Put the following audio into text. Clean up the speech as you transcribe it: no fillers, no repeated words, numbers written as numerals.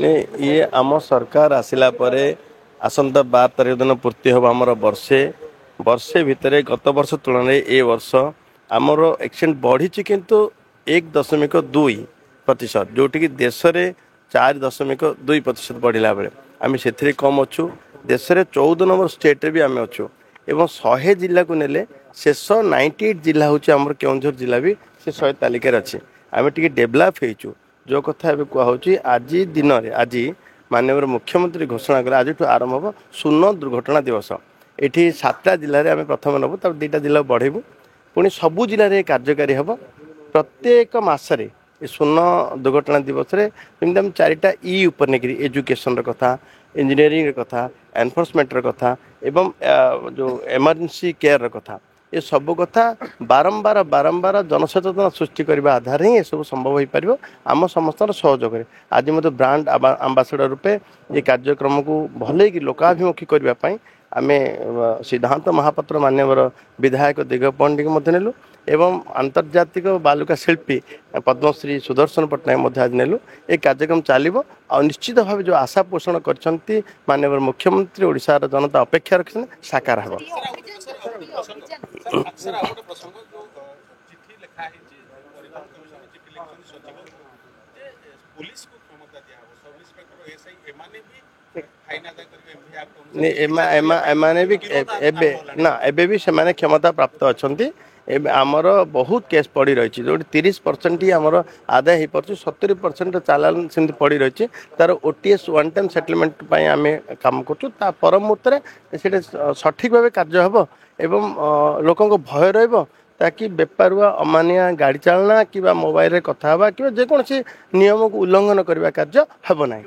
ये आम सरकार आसला आसंता 12 तारीख दिन पूर्ति हम आमर वर्षे वर्षे भितर गत वर्ष तुलन ए वर्ष आमर एक्सीडेंट बढ़ी किंतु 1.2% जोटि देश में 4.2% बढ़ला बेले आम से कम अच्छु देश में 14 नंबर स्टेट भी आम अच्छु एवं 100 जिला को नेले शेष 98 जिला हूँ आमर केउझर जिला भी से 100 तालिकार अच्छे आम टे डेभलप हो जो कथा ए कहुच्छी आज दिन में आज माननीय मुख्यमंत्री घोषणा कले आज आरंभ हम शून्य दुर्घटना दिवस ये 7टा जिले में प्रथम नबू तब 2टा जिला बढ़ेबू पुणी सबू जिले कार्यकारी हम प्रत्येक मसरे शून्य दुर्घटना दिवस जमी आम 4टा ई उपर नहीं एजुकेशन कथा इंजीनियरिंग कथा एनफोर्समेंट कथा एवं जो इमरजेंसी केयर कथा ये सब कथा बारंबार बारंबार जनसचेतना सृष्टि करने आधार ही सब संभव हो पार आम समस्त सहयोग आज मत ब्रांड आंबासाडर रूपे ये कार्यक्रम को भले कि लोकाभिमुखी करने आम सिद्धांत महापात्र मान्यवर विधायक दिग पंडित नेलु एवं आंतर्जातिक बालुका शिल्पी पद्मश्री सुदर्शन पट्टनायक आज नेलु ये कार्यक्रम चलो निश्चित भाव जो आशा पोषण कर माननीय मुख्यमंत्री ओडिशार जनता अपेक्षा रखते साकार हम एमाने भी एबे भी से क्षमता प्राप्त अच्छा आमर बहुत केस पड़ी रही जो 30% ही आमर आदाय हो पार्टी 70% चालान सेमती पड़ी रही तार ओटीएस वन टाइम सेटलमेंट आम काम कर पर मुहूर्त सठिक भाव कार्य हम एवं लोक भय ताकि बेपारुआ अमानिया गाड़ी चालना कि मोबाइल कथा कि जेकोसी नियम को उल्लंघन करने कार्य हम ना।